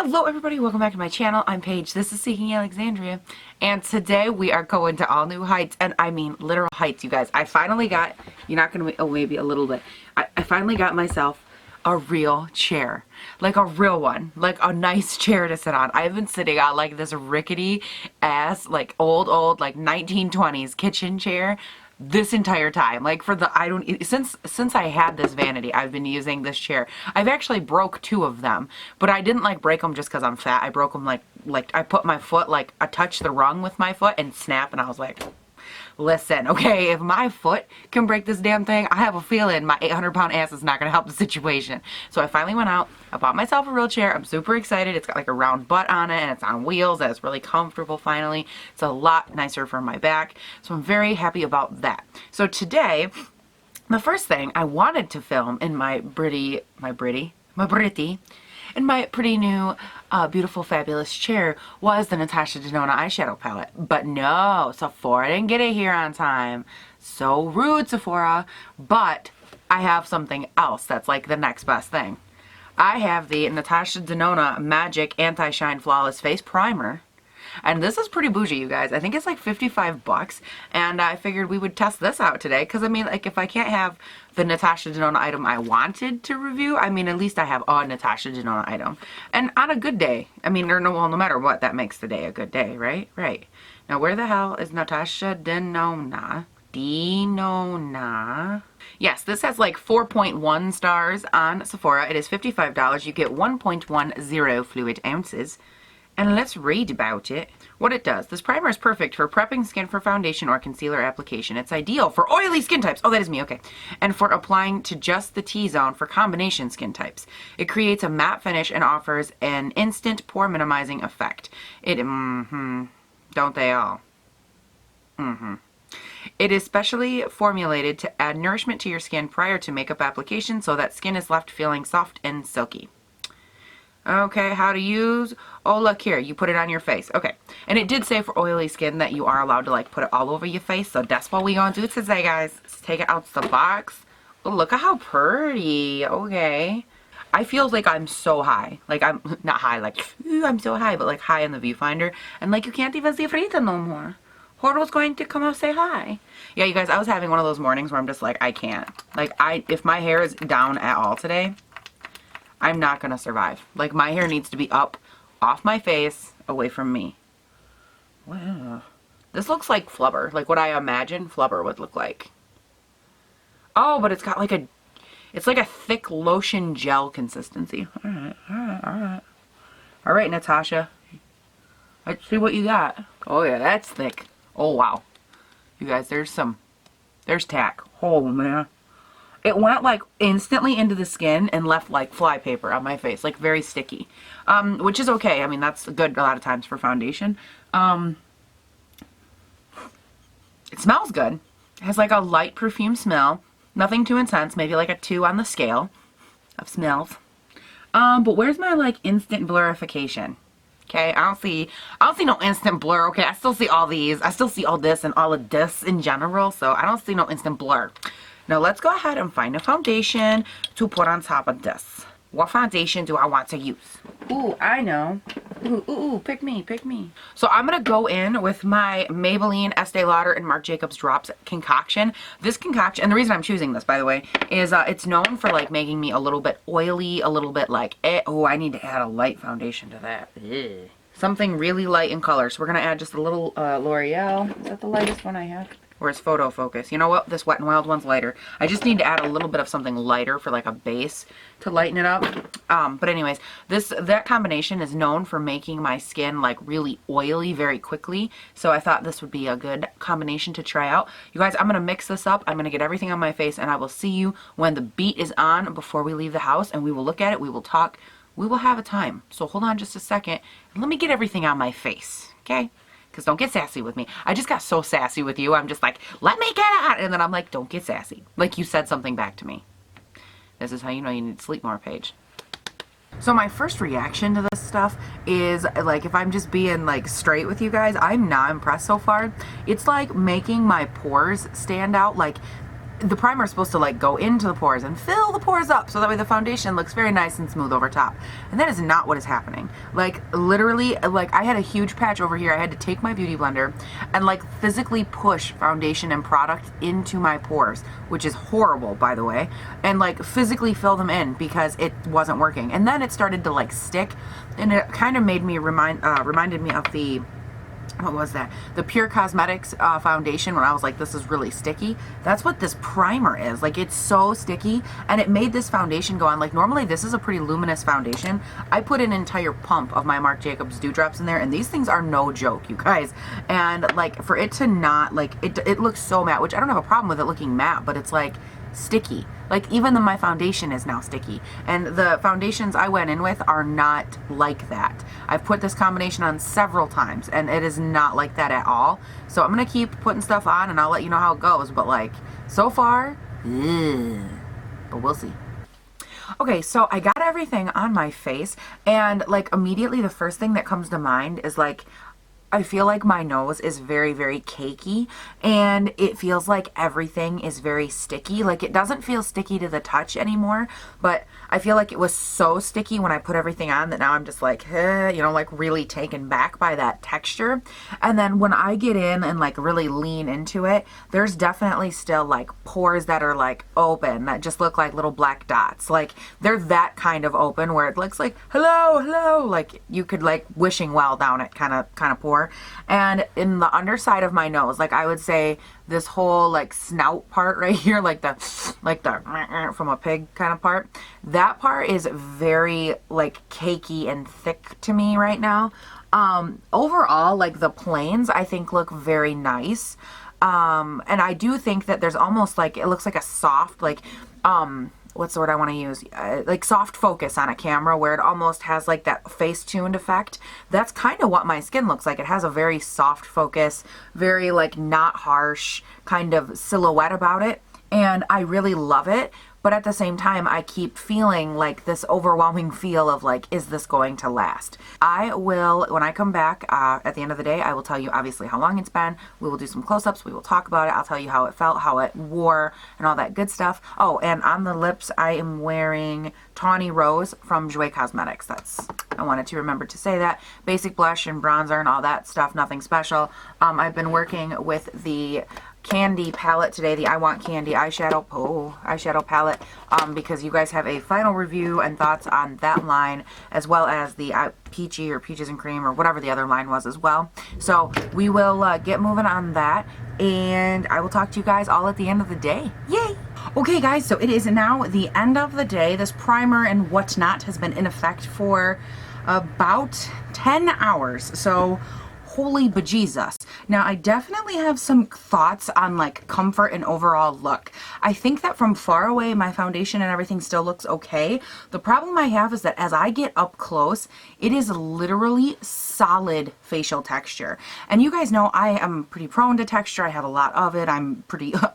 Hello everybody, welcome back to my channel. I'm Paige, this is Seeking Alexandria, and today we are going to all new heights, and I mean literal heights, you guys. I finally got, you're not going to, oh maybe a little bit, I finally got myself a real chair, like a real one, like a nice chair to sit on. I've been sitting on like this rickety ass, like old, like 1920s kitchen chair this entire time. Like for the, since I had this vanity, I've been using this chair. I've actually broke 2 of them, but I didn't like break them just because I'm fat. I broke them like I put my foot, like I touched the rung with my foot and snap, and I was like, listen, okay, if my foot can break this damn thing, I have a feeling my 800-pound ass is not going to help the situation. So I finally went out, I bought myself a real chair. I'm super excited. It's got like a round butt on it, and it's on wheels, and it's really comfortable finally. It's a lot nicer for my back, so I'm very happy about that. So today, the first thing I wanted to film in my pretty new, beautiful, fabulous chair was the Natasha Denona eyeshadow palette. But no, Sephora didn't get it here on time. So rude, Sephora. But I have something else that's like the next best thing. I have the Natasha Denona Magic Anti-Shine Flawless Face Primer. And this is pretty bougie, you guys. I think it's like 55 bucks. And I figured we would test this out today. Because, I mean, like, if I can't have the Natasha Denona item I wanted to review, I mean, at least I have a Natasha Denona item. And on a good day, I mean, well, no matter what, that makes the day a good day, right? Right. Now, where the hell is Natasha Denona? Yes, this has like 4.1 stars on Sephora. It is $55. You get 1.10 fluid ounces. And let's read about it. What it does. This primer is perfect for prepping skin for foundation or concealer application. It's ideal for oily skin types. Oh, that is me. Okay. And for applying to just the T-zone for combination skin types. It creates a matte finish and offers an instant pore minimizing effect. Don't they all? It is specially formulated to add nourishment to your skin prior to makeup application so that skin is left feeling soft and silky. Okay, how to use? Oh, look here. You put it on your face. Okay. And it did say for oily skin that you are allowed to, like, put it all over your face. So that's what we gonna do today, guys. Let's take it out the box. Oh, look at how pretty. Okay. I feel like I'm so high. Like, I'm not high, like, ooh, I'm so high, but, like, high in the viewfinder. And, like, you can't even see Frida no more. Horto's going to come up say hi. Yeah, you guys, I was having one of those mornings where I'm just like, I can't. Like, if my hair is down at all today, I'm not going to survive. Like, my hair needs to be up, off my face, away from me. Wow. This looks like flubber. Like what I imagine flubber would look like. Oh, but it's got like it's like a thick lotion gel consistency. Alright, Natasha. Let's see what you got. Oh yeah, that's thick. Oh wow. You guys, there's tack. Oh man. It went like instantly into the skin and left like flypaper on my face, like very sticky, which is okay. I mean, that's good a lot of times for foundation. It smells good. It has like a light perfume smell, nothing too intense, maybe like a 2 on the scale of smells. But where's my like instant blurification? Okay, I don't see no instant blur. Okay, I still see all these. I still see all this and all of this in general, so I don't see no instant blur. Now let's go ahead and find a foundation to put on top of this. What foundation do I want to use? Ooh, I know. Ooh, pick me. So I'm going to go in with my Maybelline, Estee Lauder, and Marc Jacobs Drops concoction. This concoction, and the reason I'm choosing this, by the way, is it's known for like making me a little bit oily, a little bit like, oh, I need to add a light foundation to that. Ugh. Something really light in color. So we're going to add just a little L'Oreal. Is that the lightest one I have? Or is Photo Focus? You know what? This Wet n Wild one's lighter. I just need to add a little bit of something lighter for like a base to lighten it up. But anyways, that combination is known for making my skin like really oily very quickly. So I thought this would be a good combination to try out. You guys, I'm going to mix this up. I'm going to get everything on my face, and I will see you when the beat is on before we leave the house, and we will look at it. We will talk. We will have a time. So hold on just a second. And let me get everything on my face. Okay? Because don't get sassy with me. I just got so sassy with you. I'm just like, let me get out. And then I'm like, don't get sassy. Like you said something back to me. This is how you know you need to sleep more, Paige. So my first reaction to this stuff is, like, if I'm just being, like, straight with you guys, I'm not impressed so far. It's, like, making my pores stand out. Like, the primer is supposed to like go into the pores and fill the pores up so that way the foundation looks very nice and smooth over top. And that is not what is happening. Like literally, like I had a huge patch over here. I had to take my beauty blender and like physically push foundation and product into my pores, which is horrible, by the way, and like physically fill them in because it wasn't working. And then it started to like stick, and it kind of made me reminded me of the, what was that? The Pure Cosmetics foundation, when I was like, this is really sticky. That's what this primer is. Like, it's so sticky, and it made this foundation go on. Like, normally this is a pretty luminous foundation. I put an entire pump of my Marc Jacobs Dewdrops in there, and these things are no joke, you guys. And like, for it to not, like, it looks so matte, which I don't have a problem with it looking matte, but it's like sticky. Like, even though my foundation is now sticky, and the foundations I went in with are not like that. I've put this combination on several times and it is not like that at all. So I'm gonna keep putting stuff on and I'll let you know how it goes, but like, so far, but we'll see. Okay, so I got everything on my face, and like immediately the first thing that comes to mind is like, I feel like my nose is very, very cakey, and it feels like everything is very sticky. Like, it doesn't feel sticky to the touch anymore, but I feel like it was so sticky when I put everything on that now I'm just like, you know, like really taken back by that texture. And then when I get in and like really lean into it, there's definitely still like pores that are like open that just look like little black dots. Like, they're that kind of open where it looks like, hello, hello, like you could like wishing well down it kind of pour. And in the underside of my nose, like I would say this whole like snout part right here, like the from a pig kind of part, that part is very like cakey and thick to me right now. Overall, like the planes I think look very nice. And I do think that there's almost like, it looks like a soft, like, what's the word I want to use? Like soft focus on a camera where it almost has like that face tuned effect. That's kind of what my skin looks like. It has a very soft focus, very like not harsh kind of silhouette about it. And I really love it. But at the same time, I keep feeling like this overwhelming feel of like, is this going to last? I will, when I come back at the end of the day, I will tell you obviously how long it's been. We will do some close-ups. We will talk about it. I'll tell you how it felt, how it wore, and all that good stuff. Oh, and on the lips, I am wearing Tawny Rose from Jouer Cosmetics. I wanted to remember to say that. Basic blush and bronzer and all that stuff, nothing special. I've been working with the candy palette today, the I Want Candy eyeshadow palette, because you guys have a final review and thoughts on that line, as well as the Peachy or Peaches and Cream or whatever the other line was as well. So we will get moving on that, and I will talk to you guys all at the end of the day. Yay! Okay guys, so it is now the end of the day. This primer and whatnot has been in effect for about 10 hours. So holy bejesus. Now, I definitely have some thoughts on like comfort and overall look. I think that from far away, my foundation and everything still looks okay. The problem I have is that as I get up close, it is literally solid facial texture. And you guys know I am pretty prone to texture. I have a lot of it. I'm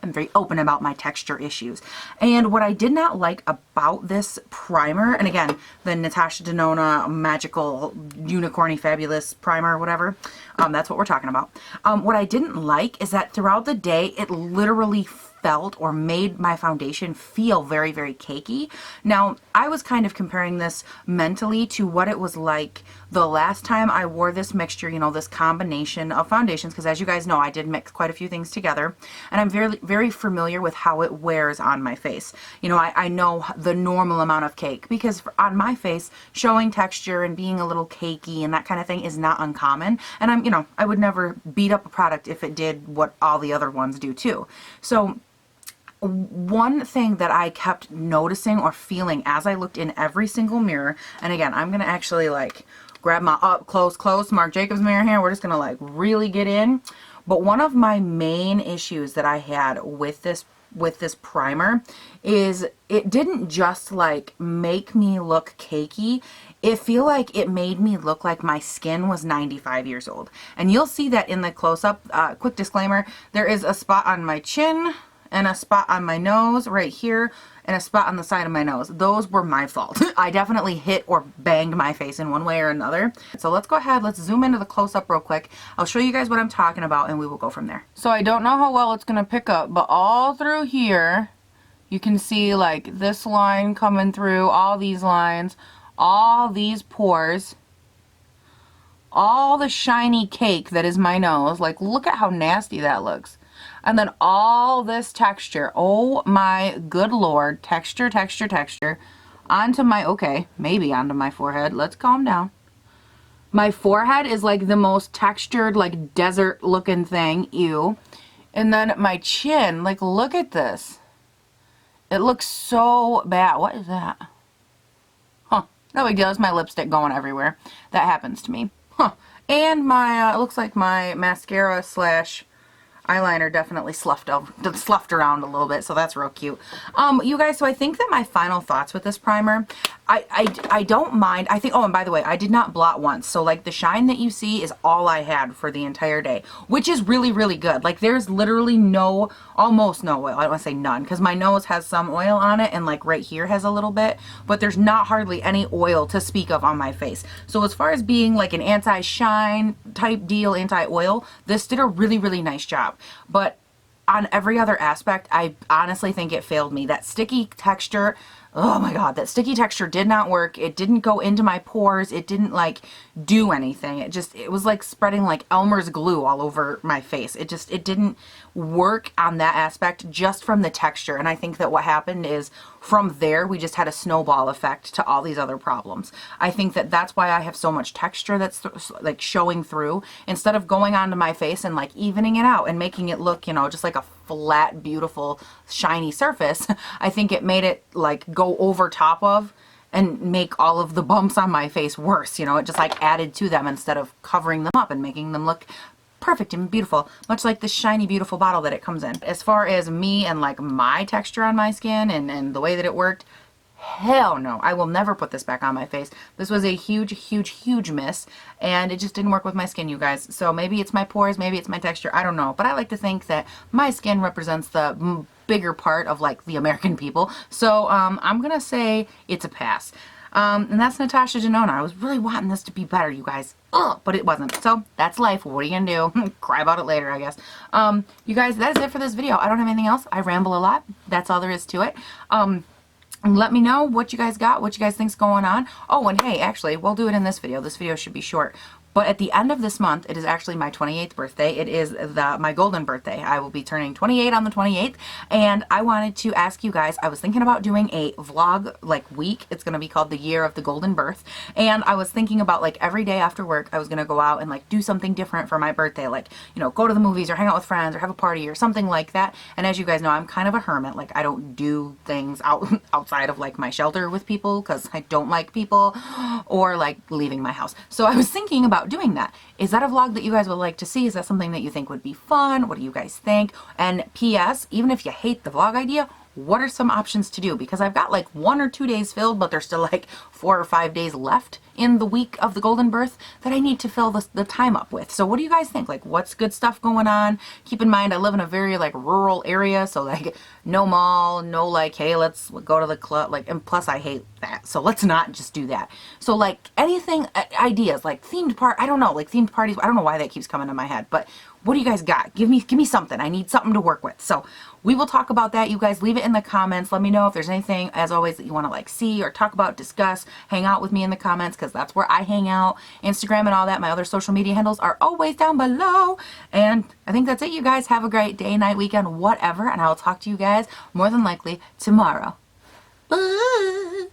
very open about my texture issues. And what I did not like about this primer, and again, the Natasha Denona magical unicorny fabulous primer, whatever, that's what we're talking about. What I didn't like is that throughout the day, it literally felt or made my foundation feel very, very cakey. Now, I was kind of comparing this mentally to what it was like the last time I wore this mixture, you know, this combination of foundations, because as you guys know, I did mix quite a few things together, and I'm very, very familiar with how it wears on my face. You know, I know the normal amount of cake, because on my face, showing texture and being a little cakey and that kind of thing is not uncommon, and I'm, you know, I would never beat up a product if it did what all the other ones do too. So one thing that I kept noticing or feeling as I looked in every single mirror, and again, I'm going to actually like grab my up close Marc Jacobs mirror here. We're just going to like really get in. But one of my main issues that I had with this primer is it didn't just like make me look cakey. It feel like it made me look like my skin was 95 years old. And you'll see that in the close-up. Quick disclaimer, there is a spot on my chin and a spot on my nose right here, and a spot on the side of my nose. Those were my fault. I definitely hit or banged my face in one way or another. So let's go ahead, let's zoom into the close-up real quick. I'll show you guys what I'm talking about and we will go from there. So I don't know how well it's gonna pick up, but all through here, you can see like this line coming through, all these lines, all these pores, all the shiny cake that is my nose. Like, look at how nasty that looks. And then all this texture. Oh my good Lord. Texture, texture, texture. Onto my, okay, maybe onto my forehead. Let's calm down. My forehead is like the most textured, like desert looking thing. Ew. And then my chin, like, look at this. It looks so bad. What is that? Huh. No big deal. It's my lipstick going everywhere. That happens to me. Huh. And my, it looks like my mascara slash eyeliner definitely sloughed around a little bit, so that's real cute. You guys, so I think that my final thoughts with this primer, I don't mind. I think, oh, and by the way, I did not blot once, so like the shine that you see is all I had for the entire day, which is really, really good. Like there's literally no, almost no oil. I don't want to say none, because my nose has some oil on it, and like right here has a little bit, but there's not hardly any oil to speak of on my face. So as far as being like an anti-shine type deal, anti-oil, this did a really, really nice job. But on every other aspect, I honestly think it failed me. That sticky texture, oh my God, that sticky texture did not work. It didn't go into my pores. It didn't like do anything. It was like spreading like Elmer's glue all over my face. It didn't work on that aspect just from the texture. And I think that what happened is from there, we just had a snowball effect to all these other problems. I think that that's why I have so much texture that's like showing through, instead of going onto my face and like evening it out and making it look, you know, just like a flat, beautiful, shiny surface. I think it made it like go over top of and make all of the bumps on my face worse. You know, it just like added to them instead of covering them up and making them look perfect and beautiful, much like this shiny, beautiful bottle that it comes in. As far as me and like my texture on my skin and the way that it worked, hell no. I will never put this back on my face. This was a huge, huge, huge miss, and it just didn't work with my skin, you guys. So maybe it's my pores, maybe it's my texture, I don't know. But I like to think that my skin represents the bigger part of like the American people. So I'm gonna say it's a pass. And that's Natasha Denona. I was really wanting this to be better, you guys. Ugh, but it wasn't. So that's life. What are you gonna do? Cry about it later, I guess. You guys, that is it for this video. I don't have anything else. I ramble a lot. That's all there is to it. Let me know what you guys got, what you guys think's going on. Oh, and hey, actually, we'll do it in this video. This video should be short. But at the end of this month, it is actually my 28th birthday. It is my golden birthday. I will be turning 28 on the 28th. And I wanted to ask you guys, I was thinking about doing a vlog like week. It's going to be called the year of the golden birth. And I was thinking about like every day after work, I was going to go out and like do something different for my birthday. Like, you know, go to the movies or hang out with friends or have a party or something like that. And as you guys know, I'm kind of a hermit. Like I don't do things outside of like my shelter with people because I don't like people or like leaving my house. So I was thinking about doing that. Is that a vlog that you guys would like to see? Is that something that you think would be fun? What do you guys think? And P.S., even if you hate the vlog idea, what are some options to do? Because I've got like 1 or 2 days filled, but there's still like 4 or 5 days left in the week of the golden birth that I need to fill the time up with. So what do you guys think? Like, what's good stuff going on? Keep in mind, I live in a very like rural area, so like no mall, no like, hey, let's go to the club. Like, and plus I hate that, so let's not just do that. So like anything, ideas like themed I don't know, like themed parties. I don't know why that keeps coming to my head, but what do you guys got? Give me something. I need something to work with. So we will talk about that. You guys leave it in the comments. Let me know if there's anything, as always, that you want to like see or talk about, discuss, hang out with me in the comments, because that's where I hang out. Instagram and all that. My other social media handles are always down below. And I think that's it, you guys. Have a great day, night, weekend, whatever. And I will talk to you guys more than likely tomorrow. Bye.